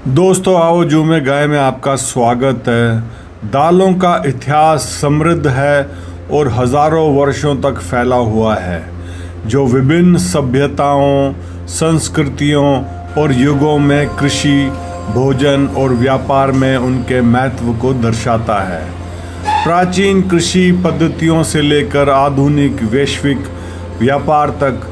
दोस्तों आओ जू में गाय में आपका स्वागत है। दालों का इतिहास समृद्ध है और हज़ारों वर्षों तक फैला हुआ है, जो विभिन्न सभ्यताओं, संस्कृतियों और युगों में कृषि, भोजन और व्यापार में उनके महत्व को दर्शाता है। प्राचीन कृषि पद्धतियों से लेकर आधुनिक वैश्विक व्यापार तक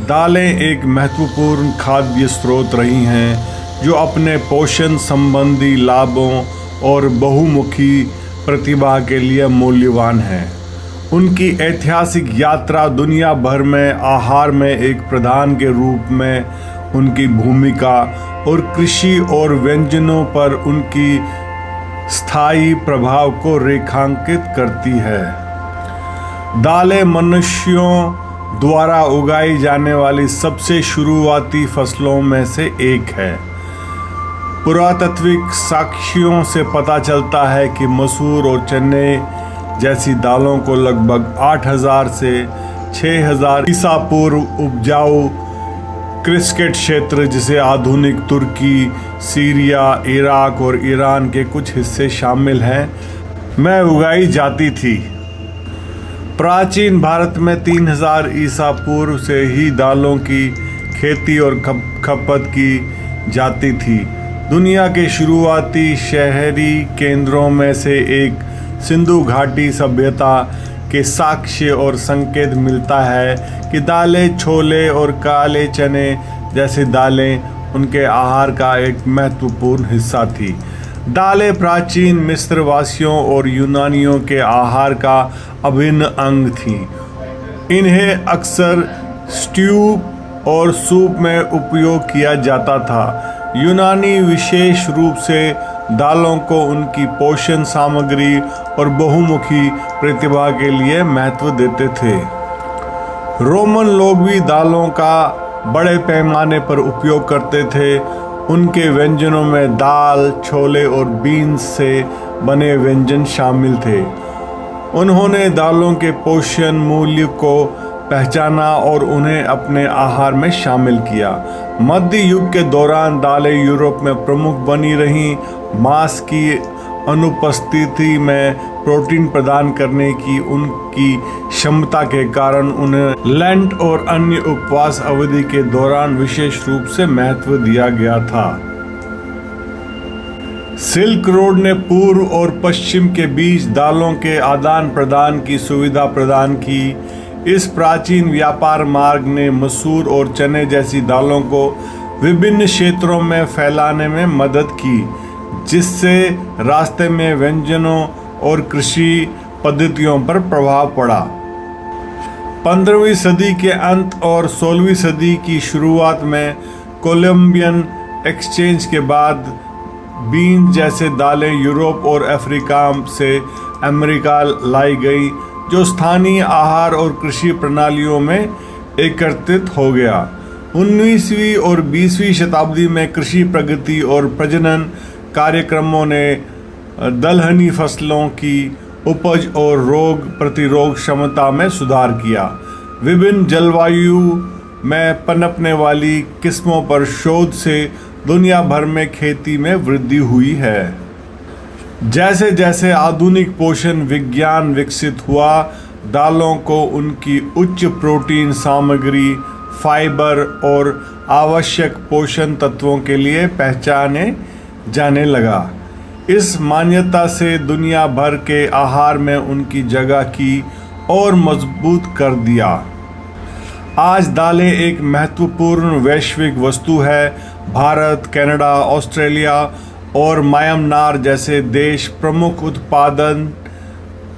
दालें एक महत्वपूर्ण खाद्य स्रोत रही हैं, जो अपने पोषण संबंधी लाभों और बहुमुखी प्रतिभा के लिए मूल्यवान हैं। उनकी ऐतिहासिक यात्रा दुनिया भर में आहार में एक प्रधान के रूप में उनकी भूमिका और कृषि और व्यंजनों पर उनकी स्थायी प्रभाव को रेखांकित करती है। दालें मनुष्यों द्वारा उगाई जाने वाली सबसे शुरुआती फसलों में से एक है। पुरातात्विक साक्ष्यों से पता चलता है कि मसूर और चने जैसी दालों को लगभग 8000 से 6000 ईसा पूर्व उपजाऊ क्रिस्केट क्षेत्र, जिसे आधुनिक तुर्की, सीरिया, इराक और ईरान के कुछ हिस्से शामिल हैं, में उगाई जाती थी। प्राचीन भारत में 3000 ईसा पूर्व से ही दालों की खेती और खपत की जाती थी। दुनिया के शुरुआती शहरी केंद्रों में से एक सिंधु घाटी सभ्यता के साक्ष्य और संकेत मिलता है कि दालें, छोले और काले चने जैसी दालें उनके आहार का एक महत्वपूर्ण हिस्सा थी। दालें प्राचीन मिस्र वासियों और यूनानियों के आहार का अभिन्न अंग थीं। इन्हें अक्सर स्ट्यू और सूप में उपयोग किया जाता था। यूनानी विशेष रूप से दालों को उनकी पोषण सामग्री और बहुमुखी प्रतिभा के लिए महत्व देते थे। रोमन लोग भी दालों का बड़े पैमाने पर उपयोग करते थे। उनके व्यंजनों में दाल, छोले और बीन्स से बने व्यंजन शामिल थे। उन्होंने दालों के पोषण मूल्य को पहचाना और उन्हें अपने आहार में शामिल किया। मध्य युग के दौरान दालें यूरोप में प्रमुख बनी रहीं। मांस की अनुपस्थिति में प्रोटीन प्रदान करने की उनकी क्षमता के कारण उन्हें लेंट और अन्य उपवास अवधि के दौरान विशेष रूप से महत्व दिया गया था। सिल्क रोड ने पूर्व और पश्चिम के बीच दालों के आदान प्रदान की सुविधा प्रदान की। इस प्राचीन व्यापार मार्ग ने मसूर और चने जैसी दालों को विभिन्न क्षेत्रों में फैलाने में मदद की, जिससे रास्ते में व्यंजनों और कृषि पद्धतियों पर प्रभाव पड़ा। 15वीं सदी के अंत और 16वीं सदी की शुरुआत में कोलंबियन एक्सचेंज के बाद बीन जैसे दालें यूरोप और अफ्रीका से अमेरिका लाई गई, जो स्थानीय आहार और कृषि प्रणालियों में एकत्रित हो गया। 19वीं और 20वीं शताब्दी में कृषि प्रगति और प्रजनन कार्यक्रमों ने दलहनी फसलों की उपज और रोग प्रतिरोध क्षमता में सुधार किया। विभिन्न जलवायु में पनपने वाली किस्मों पर शोध से दुनिया भर में खेती में वृद्धि हुई है। जैसे जैसे आधुनिक पोषण विज्ञान विकसित हुआ, दालों को उनकी उच्च प्रोटीन सामग्री, फाइबर और आवश्यक पोषण तत्वों के लिए पहचाने जाने लगा। इस मान्यता से दुनिया भर के आहार में उनकी जगह की और मजबूत कर दिया। आज दालें एक महत्वपूर्ण वैश्विक वस्तु है। भारत, कनाडा, ऑस्ट्रेलिया और म्यांमार जैसे देश प्रमुख उत्पादन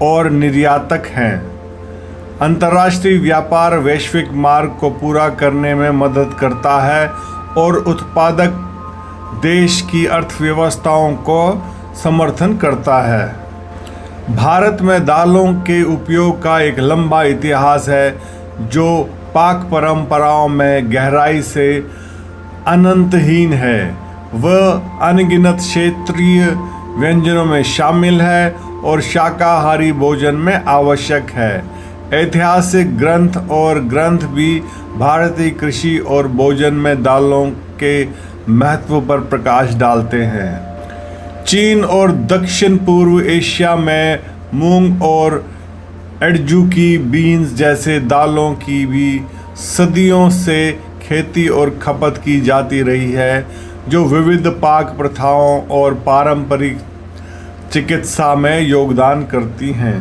और निर्यातक हैं। अंतर्राष्ट्रीय व्यापार वैश्विक मार्ग को पूरा करने में मदद करता है और उत्पादक देश की अर्थव्यवस्थाओं को समर्थन करता है। भारत में दालों के उपयोग का एक लंबा इतिहास है, जो पाक परंपराओं में गहराई से अनंतहीन है। वह अनगिनत क्षेत्रीय व्यंजनों में शामिल है और शाकाहारी भोजन में आवश्यक है। ऐतिहासिक ग्रंथ और ग्रंथ भी भारतीय कृषि और भोजन में दालों के महत्व पर प्रकाश डालते हैं। चीन और दक्षिण पूर्व एशिया में मूंग और एडजूकी बीन्स जैसे दालों की भी सदियों से खेती और खपत की जाती रही है, जो विविध पाक प्रथाओं और पारंपरिक चिकित्सा में योगदान करती हैं।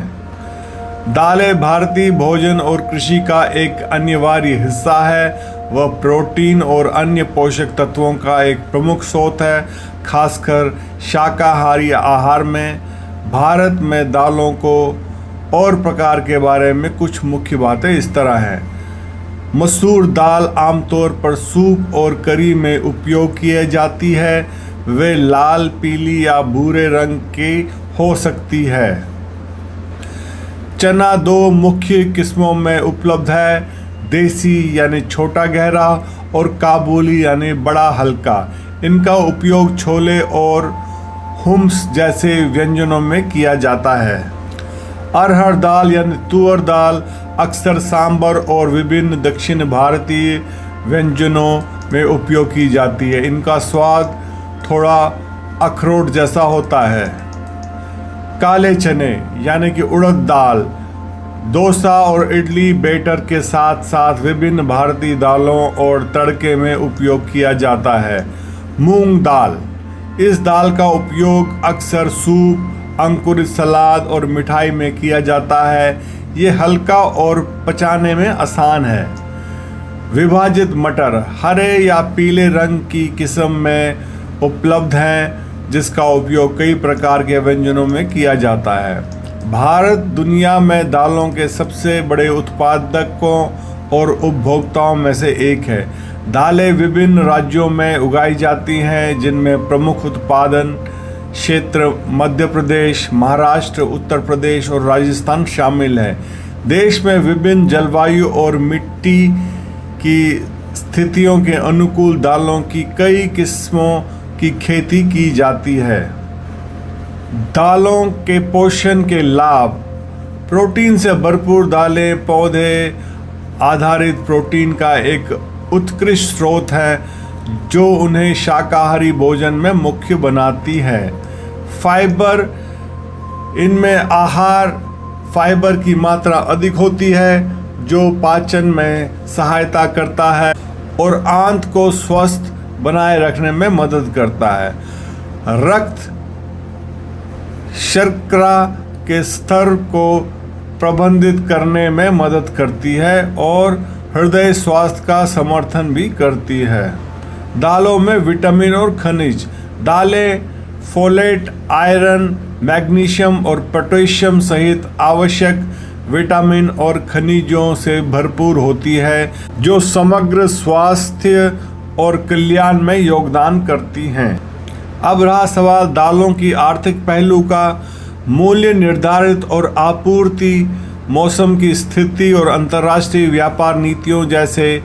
दालें भारतीय भोजन और कृषि का एक अनिवार्य हिस्सा है। वह प्रोटीन और अन्य पोषक तत्वों का एक प्रमुख स्रोत है, खासकर शाकाहारी आहार में। भारत में दालों को और प्रकार के बारे में कुछ मुख्य बातें इस तरह हैं। मसूर दाल आमतौर पर सूप और करी में उपयोग की जाती है। वे लाल, पीली या भूरे रंग की हो सकती है। चना दो मुख्य किस्मों में उपलब्ध है, देसी यानी छोटा गहरा और काबुली यानी बड़ा हल्का। इनका उपयोग छोले और हुम्स जैसे व्यंजनों में किया जाता है। अरहर दाल यानी तुअर दाल अक्सर सांभर और विभिन्न दक्षिण भारतीय व्यंजनों में उपयोग की जाती है। इनका स्वाद थोड़ा अखरोट जैसा होता है। काले चने यानी कि उड़द दाल डोसा और इडली बैटर के साथ साथ विभिन्न भारतीय दालों और तड़के में उपयोग किया जाता है। मूंग दाल, इस दाल का उपयोग अक्सर सूप, अंकुरित सलाद और मिठाई में किया जाता है। ये हल्का और पचाने में आसान है। विभाजित मटर हरे या पीले रंग की किस्म में उपलब्ध हैं, जिसका उपयोग कई प्रकार के व्यंजनों में किया जाता है। भारत दुनिया में दालों के सबसे बड़े उत्पादकों और उपभोक्ताओं में से एक है। दालें विभिन्न राज्यों में उगाई जाती हैं, जिनमें प्रमुख उत्पादन क्षेत्र मध्य प्रदेश, महाराष्ट्र, उत्तर प्रदेश और राजस्थान शामिल है। देश में विभिन्न जलवायु और मिट्टी की स्थितियों के अनुकूल दालों की कई किस्मों की खेती की जाती है। दालों के पोषण के लाभ। प्रोटीन से भरपूर दालें पौधे आधारित प्रोटीन का एक उत्कृष्ट स्रोत है, जो उन्हें शाकाहारी भोजन में मुख्य बनाती है। फाइबर, इनमें आहार फाइबर की मात्रा अधिक होती है, जो पाचन में सहायता करता है और आंत को स्वस्थ बनाए रखने में मदद करता है। रक्त शर्करा के स्तर को प्रबंधित करने में मदद करती है और हृदय स्वास्थ्य का समर्थन भी करती है। दालों में विटामिन और खनिज। दालें फोलेट, आयरन, मैग्नीशियम और पोटेशियम सहित आवश्यक विटामिन और खनिजों से भरपूर होती है, जो समग्र स्वास्थ्य और कल्याण में योगदान करती हैं। अब रहा सवाल दालों की आर्थिक पहलू का। मूल्य निर्धारित और आपूर्ति, मौसम की स्थिति और अंतर्राष्ट्रीय व्यापार नीतियों जैसे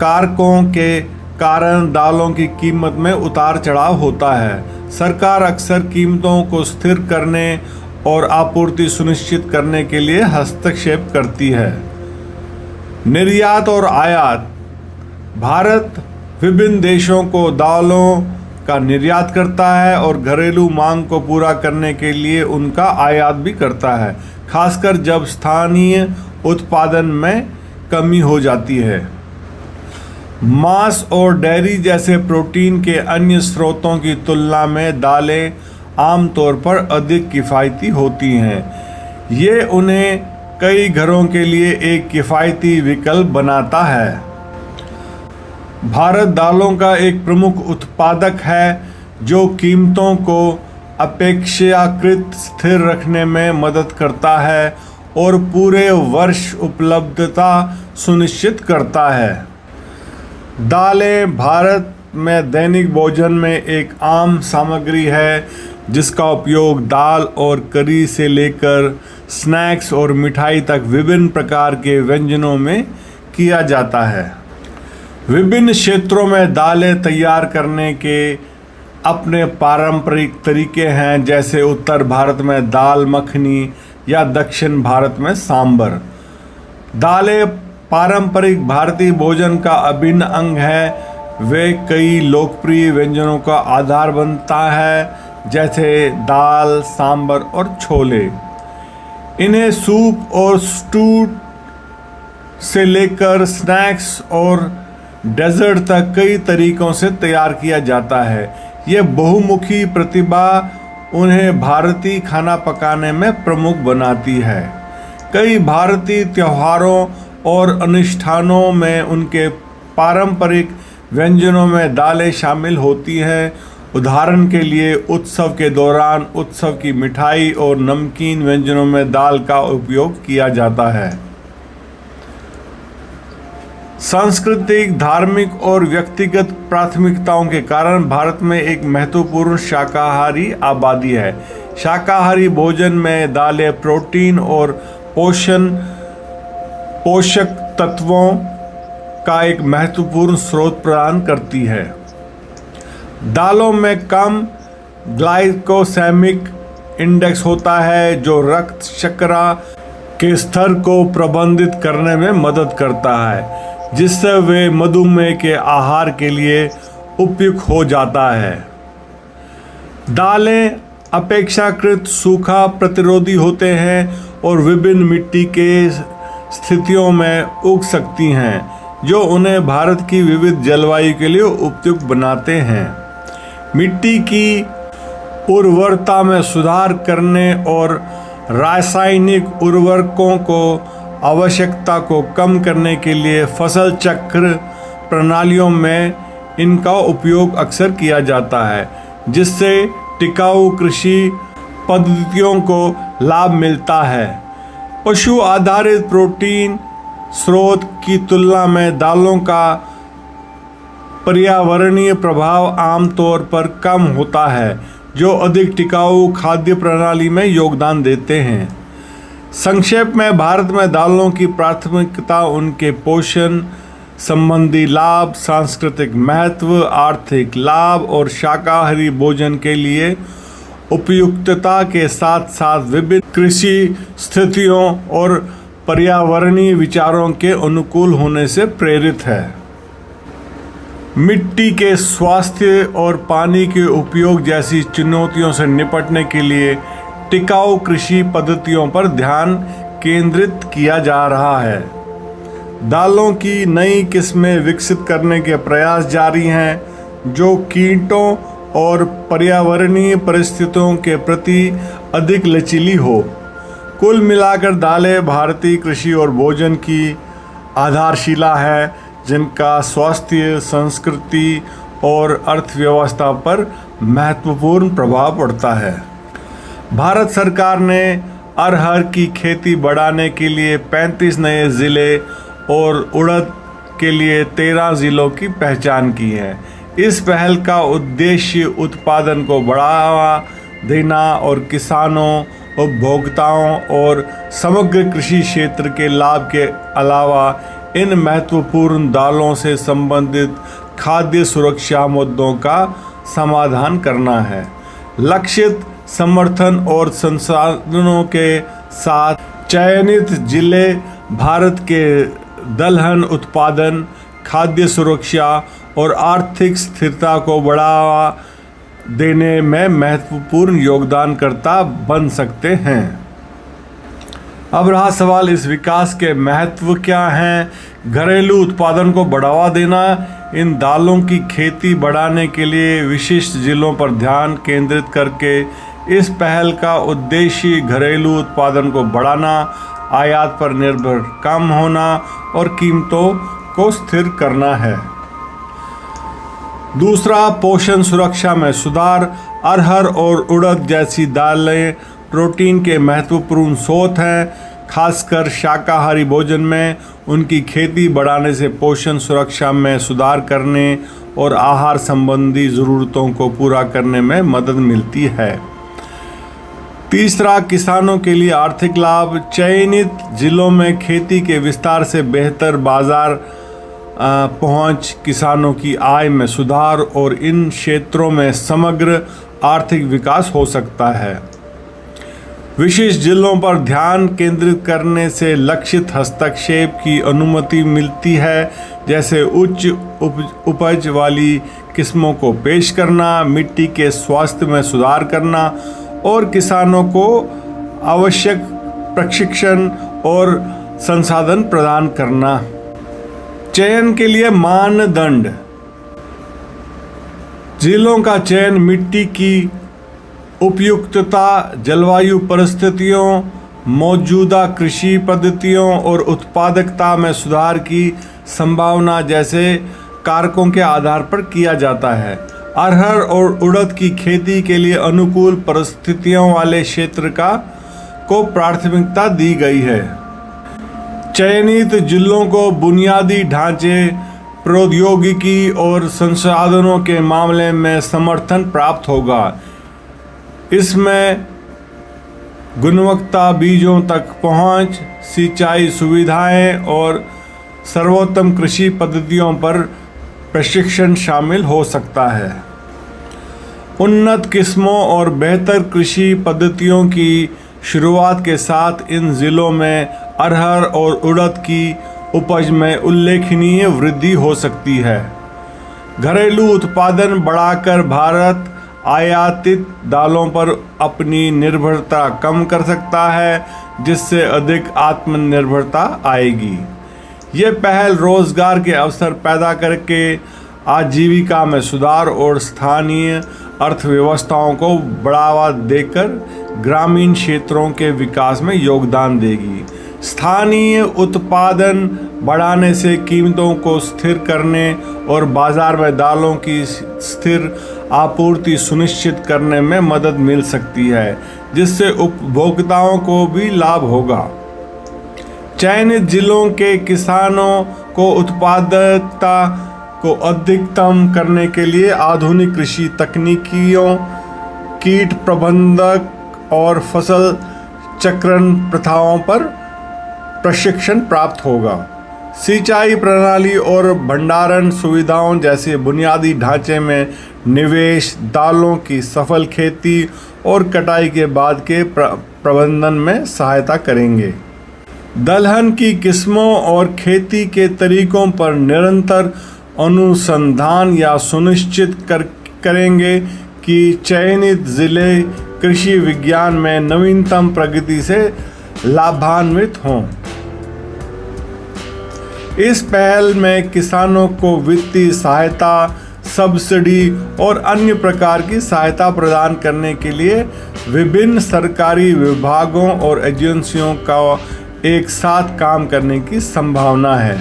कारकों के कारण दालों की कीमत में उतार चढ़ाव होता है। सरकार अक्सर कीमतों को स्थिर करने और आपूर्ति सुनिश्चित करने के लिए हस्तक्षेप करती है। निर्यात और आयात। भारत विभिन्न देशों को दालों का निर्यात करता है और घरेलू मांग को पूरा करने के लिए उनका आयात भी करता है, खासकर जब स्थानीय उत्पादन में कमी हो जाती है। मांस और डेयरी जैसे प्रोटीन के अन्य स्रोतों की तुलना में दालें आमतौर पर अधिक किफ़ायती होती हैं। ये उन्हें कई घरों के लिए एक किफ़ायती विकल्प बनाता है। भारत दालों का एक प्रमुख उत्पादक है, जो कीमतों को अपेक्षाकृत स्थिर रखने में मदद करता है और पूरे वर्ष उपलब्धता सुनिश्चित करता है। दालें भारत में दैनिक भोजन में एक आम सामग्री है, जिसका उपयोग दाल और करी से लेकर स्नैक्स और मिठाई तक विभिन्न प्रकार के व्यंजनों में किया जाता है। विभिन्न क्षेत्रों में दालें तैयार करने के अपने पारंपरिक तरीके हैं, जैसे उत्तर भारत में दाल मखनी या दक्षिण भारत में सांभर। दालें पारंपरिक भारतीय भोजन का अभिन्न अंग है, वे कई लोकप्रिय व्यंजनों का आधार बनता है, जैसे दाल, सांभर और छोले। इन्हें सूप और स्टू से लेकर स्नैक्स और डेजर्ट तक कई तरीकों से तैयार किया जाता है। यह बहुमुखी प्रतिभा उन्हें भारतीय खाना पकाने में प्रमुख बनाती है। कई भारतीय त्योहारों और अनुष्ठानों में उनके पारंपरिक व्यंजनों में दालें शामिल होती हैं। उदाहरण के लिए उत्सव के दौरान उत्सव की मिठाई और नमकीन व्यंजनों में दाल का उपयोग किया जाता है। सांस्कृतिक, धार्मिक और व्यक्तिगत प्राथमिकताओं के कारण भारत में एक महत्वपूर्ण शाकाहारी आबादी है। शाकाहारी भोजन में दालें प्रोटीन और पोषक तत्वों का एक महत्वपूर्ण स्रोत प्रदान करती है। दालों में कम ग्लाइकोसेमिक इंडेक्स होता है, जो रक्त शर्करा के स्तर को प्रबंधित करने में मदद करता है, जिससे वे मधुमेह के आहार के लिए उपयुक्त हो जाता है। दालें अपेक्षाकृत सूखा प्रतिरोधी होते हैं और विभिन्न मिट्टी के स्थितियों में उग सकती हैं, जो उन्हें भारत की विविध जलवायु के लिए उपयुक्त बनाते हैं। मिट्टी की उर्वरता में सुधार करने और रासायनिक उर्वरकों को आवश्यकता को कम करने के लिए फसल चक्र प्रणालियों में इनका उपयोग अक्सर किया जाता है, जिससे टिकाऊ कृषि पद्धतियों को लाभ मिलता है। पशु आधारित प्रोटीन स्रोत की तुलना में दालों का पर्यावरणीय प्रभाव आमतौर पर कम होता है, जो अधिक टिकाऊ खाद्य प्रणाली में योगदान देते हैं। संक्षेप में, भारत में दालों की प्राथमिकता उनके पोषण संबंधी लाभ, सांस्कृतिक महत्व, आर्थिक लाभ और शाकाहारी भोजन के लिए उपयुक्तता के साथ साथ विभिन्न कृषि स्थितियों और पर्यावरणीय विचारों के अनुकूल होने से प्रेरित है। मिट्टी के स्वास्थ्य और पानी के उपयोग जैसी चुनौतियों से निपटने के लिए टिकाऊ कृषि पद्धतियों पर ध्यान केंद्रित किया जा रहा है। दालों की नई किस्में विकसित करने के प्रयास जारी हैं, जो कीटों और पर्यावरणीय परिस्थितियों के प्रति अधिक लचीली हो। कुल मिलाकर दालें भारतीय कृषि और भोजन की आधारशिला है, जिनका स्वास्थ्य, संस्कृति और अर्थव्यवस्था पर महत्वपूर्ण प्रभाव पड़ता है। भारत सरकार ने अरहर की खेती बढ़ाने के लिए 35 नए ज़िले और उड़द के लिए 13 ज़िलों की पहचान की है। इस पहल का उद्देश्य उत्पादन को बढ़ावा देना और किसानों, उपभोक्ताओं और समग्र कृषि क्षेत्र के लाभ के अलावा इन महत्वपूर्ण दालों से संबंधित खाद्य सुरक्षा मुद्दों का समाधान करना है। लक्षित समर्थन और संसाधनों के साथ चयनित जिले भारत के दलहन उत्पादन, खाद्य सुरक्षा और आर्थिक स्थिरता को बढ़ावा देने में महत्वपूर्ण योगदानकर्ता बन सकते हैं। अब रहा सवाल, इस विकास के महत्व क्या हैं? घरेलू उत्पादन को बढ़ावा देना। इन दालों की खेती बढ़ाने के लिए विशिष्ट जिलों पर ध्यान केंद्रित करके इस पहल का उद्देश्य घरेलू उत्पादन को बढ़ाना, आयात पर निर्भर कम होना और कीमतों को स्थिर करना है। दूसरा, पोषण सुरक्षा में सुधार। अरहर और उड़द जैसी दालें प्रोटीन के महत्वपूर्ण स्रोत हैं। खासकर शाकाहारी भोजन में उनकी खेती बढ़ाने से पोषण सुरक्षा में सुधार करने और आहार संबंधी ज़रूरतों को पूरा करने में मदद मिलती है। तीसरा, किसानों के लिए आर्थिक लाभ। चयनित जिलों में खेती के विस्तार से बेहतर बाजार पहुंच, किसानों की आय में सुधार और इन क्षेत्रों में समग्र आर्थिक विकास हो सकता है। विशिष्ट जिलों पर ध्यान केंद्रित करने से लक्षित हस्तक्षेप की अनुमति मिलती है, जैसे उच्च उपज वाली किस्मों को पेश करना, मिट्टी के स्वास्थ्य में सुधार करना और किसानों को आवश्यक प्रशिक्षण और संसाधन प्रदान करना। चयन के लिए मानदंड। जिलों का चयन मिट्टी की उपयुक्तता, जलवायु परिस्थितियों, मौजूदा कृषि पद्धतियों और उत्पादकता में सुधार की संभावना जैसे कारकों के आधार पर किया जाता है। अरहर और उड़द की खेती के लिए अनुकूल परिस्थितियों वाले क्षेत्र को प्राथमिकता दी गई है। चयनित जिलों को बुनियादी ढांचे, प्रौद्योगिकी और संसाधनों के मामले में समर्थन प्राप्त होगा। इसमें गुणवत्ता, बीजों तक पहुंच, सिंचाई सुविधाएं और सर्वोत्तम कृषि पद्धतियों पर प्रशिक्षण शामिल हो सकता है। उन्नत किस्मों और बेहतर कृषि पद्धतियों की शुरुआत के साथ इन जिलों में अरहर और उड़द की उपज में उल्लेखनीय वृद्धि हो सकती है। घरेलू उत्पादन बढ़ाकर भारत आयातित दालों पर अपनी निर्भरता कम कर सकता है, जिससे अधिक आत्मनिर्भरता आएगी। ये पहल रोजगार के अवसर पैदा करके आजीविका में सुधार और स्थानीय अर्थव्यवस्थाओं को बढ़ावा देकर ग्रामीण क्षेत्रों के विकास में योगदान देगी। स्थानीय उत्पादन बढ़ाने से कीमतों को स्थिर करने और बाजार में दालों की स्थिर आपूर्ति सुनिश्चित करने में मदद मिल सकती है, जिससे उपभोक्ताओं को भी लाभ होगा। चयनित जिलों के किसानों को उत्पादकता को अधिकतम करने के लिए आधुनिक कृषि तकनीकियों, कीट प्रबंधक और फसल चक्रण प्रथाओं पर प्रशिक्षण प्राप्त होगा। सिंचाई प्रणाली और भंडारण सुविधाओं जैसे बुनियादी ढांचे में निवेश दालों की सफल खेती और कटाई के बाद के प्रबंधन में सहायता करेंगे। दलहन की किस्मों और खेती के तरीकों पर निरंतर अनुसंधान या सुनिश्चित करेंगे कि चयनित जिले कृषि विज्ञान में नवीनतम प्रगति से लाभान्वित हों। इस पहल में किसानों को वित्तीय सहायता, सब्सिडी और अन्य प्रकार की सहायता प्रदान करने के लिए विभिन्न सरकारी विभागों और एजेंसियों का एक साथ काम करने की संभावना है।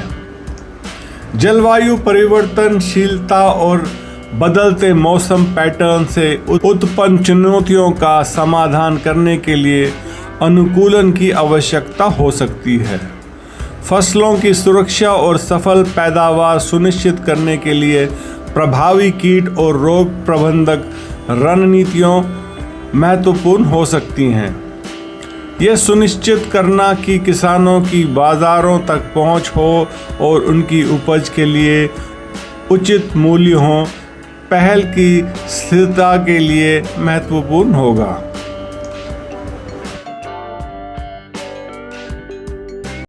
जलवायु परिवर्तनशीलता और बदलते मौसम पैटर्न से उत्पन्न चुनौतियों का समाधान करने के लिए अनुकूलन की आवश्यकता हो सकती है। फसलों की सुरक्षा और सफल पैदावार सुनिश्चित करने के लिए प्रभावी कीट और रोग प्रबंधक रणनीतियों महत्वपूर्ण हो सकती हैं। यह सुनिश्चित करना कि किसानों की बाजारों तक पहुंच हो और उनकी उपज के लिए उचित मूल्य हो, पहल की स्थिरता के लिए महत्वपूर्ण होगा।